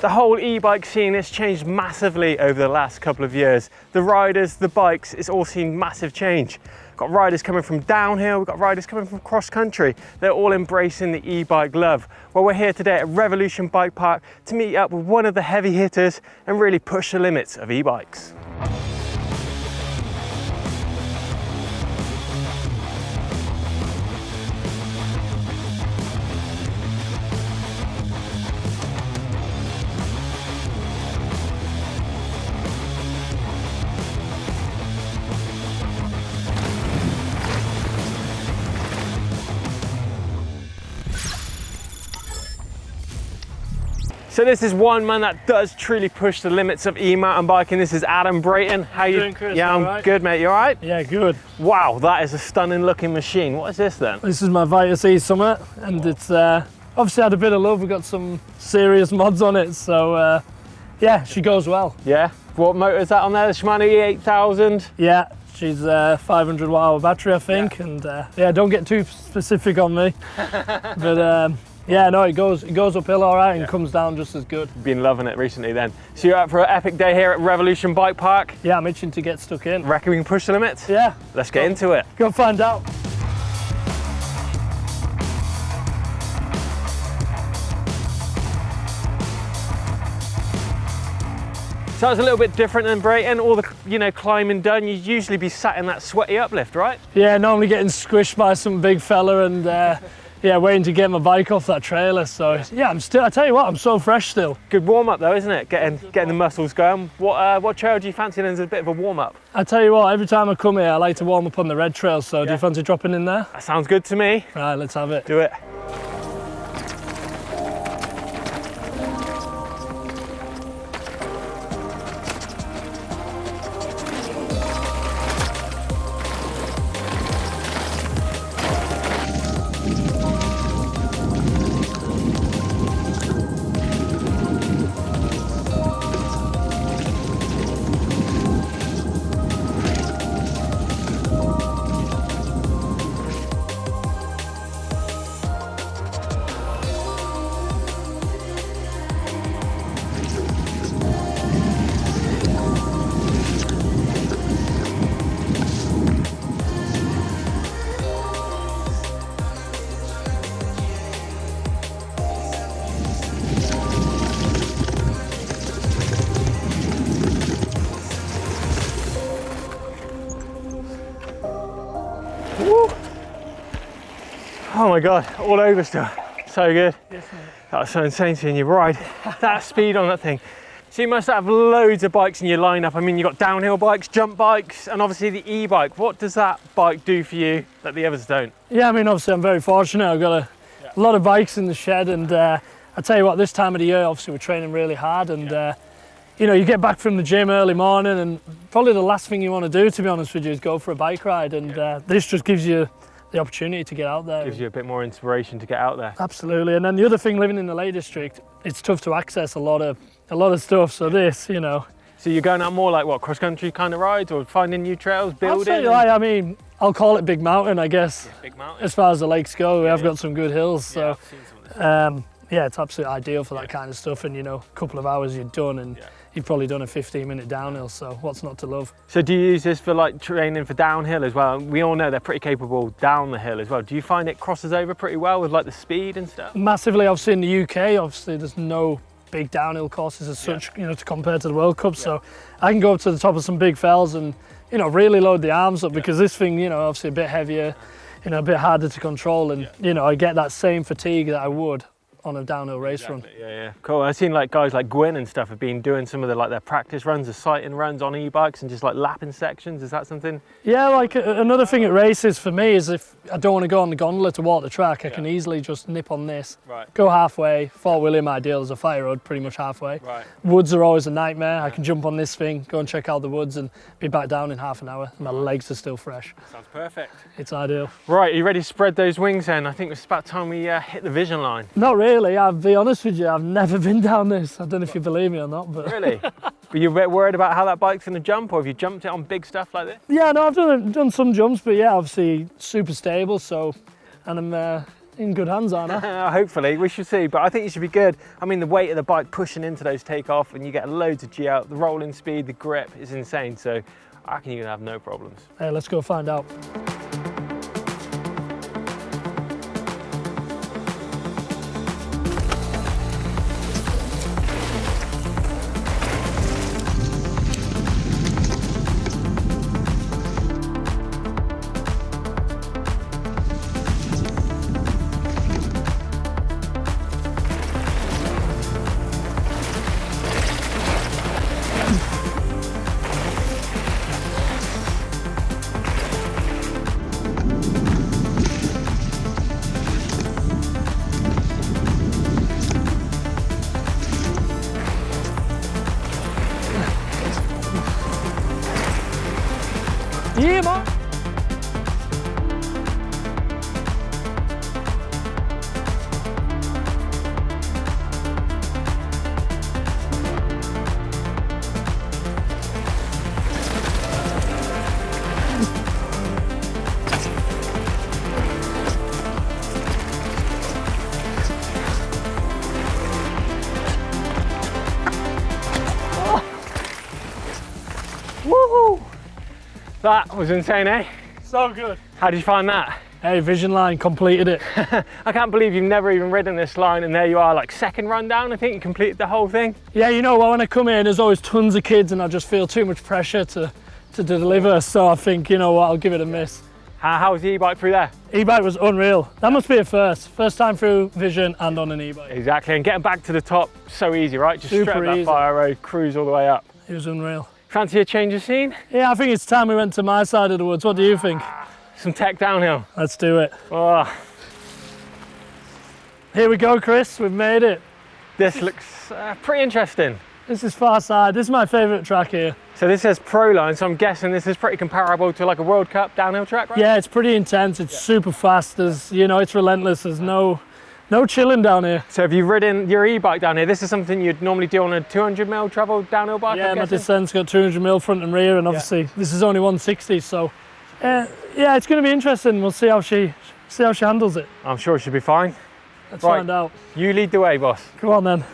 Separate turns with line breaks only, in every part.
The whole e-bike scene has changed massively over the last couple of years. The riders, the bikes, it's all seen massive change. We've got riders coming from downhill, we've got riders coming from cross country. They're all embracing the e-bike love. Well, we're here today at Revolution Bike Park to meet up with one of the heavy hitters and really push the limits of e-bikes. So this is one man that does truly push the limits of e-mountain biking. This is Adam Brayton. How you doing, Chris? Yeah, I'm good, mate. You all right?
Yeah, good.
Wow, that is a stunning looking machine. What is this then?
This is my Vitus E Summit, and it's obviously had a bit of love. We've got some serious mods on it, so yeah, she goes well.
Yeah. What motor is that on there? The Shimano E8000?
Yeah, she's 500 watt-hour battery, I think, and yeah, don't get too specific on me, but. Yeah, no, it goes uphill all right and comes down just as good.
Been loving it recently then. So you're out for an epic day here at Revolution Bike Park?
Yeah, I'm itching to get stuck in.
Reckon we can push the limits?
Yeah.
Let's get into it.
Go find out.
So it's a little bit different than Brayton. All the climbing done, you'd usually be sat in that sweaty uplift, right?
Yeah, normally getting squished by some big fella and yeah, waiting to get my bike off that trailer. So yeah, I tell you what, I'm so fresh still.
Good warm up though, isn't it? Getting the muscles going. What trail do you fancy then as a bit of a warm up?
I tell you what, every time I come here, I like to warm up on the red trail. So do you fancy dropping in there?
That sounds good to me.
Right, let's have it.
Do it. Woo. Oh my God, all over still. So good.
Yes, mate.
That was so insane seeing you ride that speed on that thing. So you must have loads of bikes in your lineup. I mean, you've got downhill bikes, jump bikes, and obviously the e-bike. What does that bike do for you that the others don't?
Yeah, I mean, obviously I'm very fortunate. I've got a lot of bikes in the shed, and I tell you what, this time of the year, obviously we're training really hard, and you know, you get back from the gym early morning, and probably the last thing you want to do, to be honest with you, is go for a bike ride, and this just gives you the opportunity to get out there.
Gives you a bit more inspiration to get out there.
Absolutely. And then the other thing, living in the Lake District, it's tough to access a lot of stuff. So this, you know.
So you're going out more like what, cross country kind of rides, or finding new trails, building?
I'll tell you, I mean, I'll call it big mountain, I guess.
Yeah, big mountain.
As far as the lakes go, we have got some good hills. So
I've seen some of this.
yeah, it's absolutely ideal for that kind of stuff. And you know, a couple of hours you're done, and you've probably done a 15-minute downhill, so what's not to love?
So do you use this for like training for downhill as well? We all know they're pretty capable down the hill as well. Do you find it crosses over pretty well with like the speed and stuff?
Massively. Obviously in the UK, obviously there's no big downhill courses as such, you know, to compare to the World Cup. So I can go up to the top of some big fells and, you know, really load the arms up because this thing, you know, obviously a bit heavier, you know, a bit harder to control, and you know, I get that same fatigue that I would on a downhill race run.
Yeah. Cool. I've seen like guys like Gwyn and stuff have been doing some of their practice runs, the sighting runs on e-bikes and just like lapping sections. Is that something? Yeah,
like another thing at races for me is if I don't want to go on the gondola to walk the track, I can easily just nip on this, go halfway. Fort William ideal is a fire road, pretty much halfway. Woods are always a nightmare. I can jump on this thing, go and check out the woods and be back down in half an hour. My legs are still fresh.
Sounds perfect.
It's ideal.
Right, are you ready to spread those wings then? I think it's about time we hit the vision line.
Not really. I'll be honest with you, I've never been down this. I don't know if you believe me or not, but...
Really? Were you a bit worried about how that bike's going to jump, or have you jumped it on big stuff like this?
Yeah, no, I've done some jumps, but yeah, obviously super stable, so... And I'm in good hands, aren't I?
Hopefully, we should see, but I think you should be good. I mean, the weight of the bike pushing into those takeoff, and you get loads of G out. The rolling speed, the grip is insane, so I reckon you're gonna have no problems.
Hey, let's go find out. Yeah, man.
Woohoo! That was insane, eh?
So good.
How did you find that?
Hey, Vision Line completed it.
I can't believe you've never even ridden this line, and there you are, like second run down. I think you completed the whole thing.
Yeah, you know what, when I come in, there's always tons of kids and I just feel too much pressure to deliver. So I think, you know what, I'll give it a miss.
How was the e-bike through there?
E-bike was unreal. That must be a first. First time through Vision and on an e-bike.
Exactly, and getting back to the top, so easy, right? Just
Super
straight up that
easy.
fire road, cruise all the way up.
It was unreal.
Fancy a change of scene?
Yeah, I think it's time we went to my side of the woods. What do you think?
Some tech downhill.
Let's do it.
Oh,
Here we go, Chris. We've made it.
this looks pretty interesting.
This is far side. This is my favourite track here.
So this says Pro Line, so I'm guessing this is pretty comparable to like a World Cup downhill track, right?
Yeah, it's pretty intense. It's super fast. There's, you know, it's relentless. There's no chilling down here.
So have you ridden your e-bike down here? This is something you'd normally do on a 200mm travel downhill bike,
Yeah,
I'm
my
guessing?
descent's got 200mm front and rear, and obviously this is only 160. So, yeah, it's going to be interesting. We'll see how she handles it.
I'm sure it should be fine.
Let's
Right.
find out.
You lead the way, boss.
Come on then.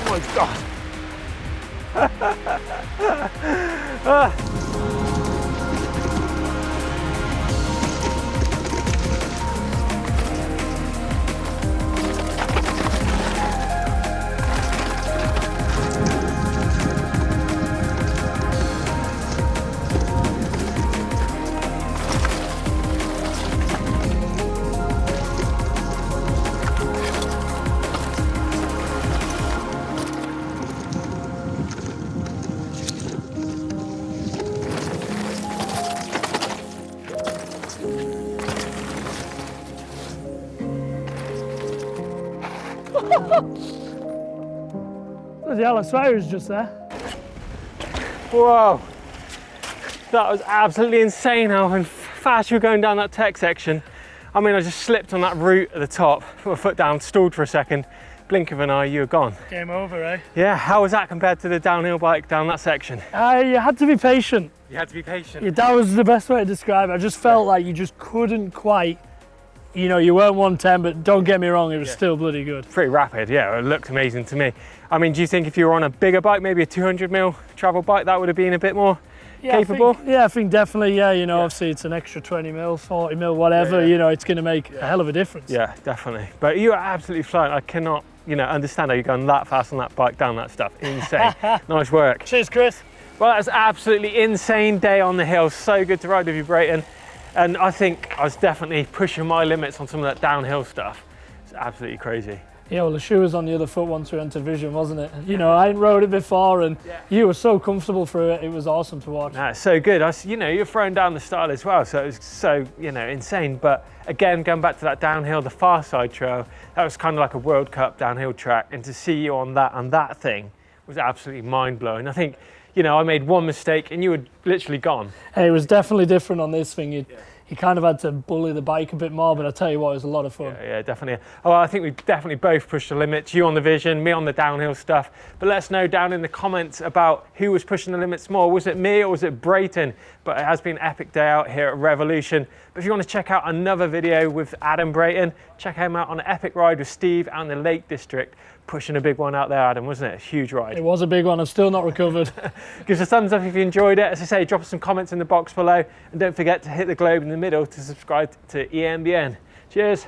Oh my God.
Bloody hell, I swear he was just there.
Whoa. That was absolutely insane how fast you were going down that tech section. I mean, I just slipped on that route at the top, put my foot down, stalled for a second, blink of an eye, you were gone.
Game over, eh?
Yeah, how was that compared to the downhill bike down that section?
You had to be patient.
You had to be patient.
Yeah, that was the best way to describe it. I just felt like you just couldn't quite, you know, you weren't 110, but don't get me wrong, it was still bloody good.
Pretty rapid, yeah, it looked amazing to me. I mean, do you think if you were on a bigger bike, maybe a 200mm travel bike, that would have been a bit more capable?
I think definitely, yeah, you know, obviously it's an extra 20mm, 40mm, whatever, you know, it's going to make a hell of a difference.
Yeah, definitely. But you are absolutely flying. I cannot, you know, understand how you're going that fast on that bike down that stuff. Insane. Nice work.
Cheers, Chris.
Well, that's absolutely insane day on the hill. So good to ride with you, Brayton. And I think I was definitely pushing my limits on some of that downhill stuff. It's absolutely crazy.
Yeah, well, the shoe was on the other foot once we entered Vision, wasn't it? You know, I hadn't rode it before, and you were so comfortable through it. It was awesome to watch.
No, it's so good. You know, you're throwing down the style as well, so it was so, you know, insane. But again, going back to that downhill, the far side trail, that was kind of like a World Cup downhill track, and to see you on that thing was absolutely mind blowing. I think, you know, I made one mistake and you were literally gone.
Hey, it was definitely different on this thing. You kind of had to bully the bike a bit more, but I tell you what, it was a lot of fun.
Yeah, definitely. Oh, I think we definitely both pushed the limits. You on the Vision, me on the downhill stuff. But let us know down in the comments about who was pushing the limits more. Was it me or was it Brayton? But it has been an epic day out here at Revolution. But if you want to check out another video with Adam Brayton, check him out on an epic ride with Steve and the Lake District. Pushing a big one out there, Adam, wasn't it? A huge ride.
It was a big one. I'm still not recovered.
Give us a thumbs up if you enjoyed it. As I say, drop us some comments in the box below. And don't forget to hit the globe in the middle to subscribe to EMBN. Cheers.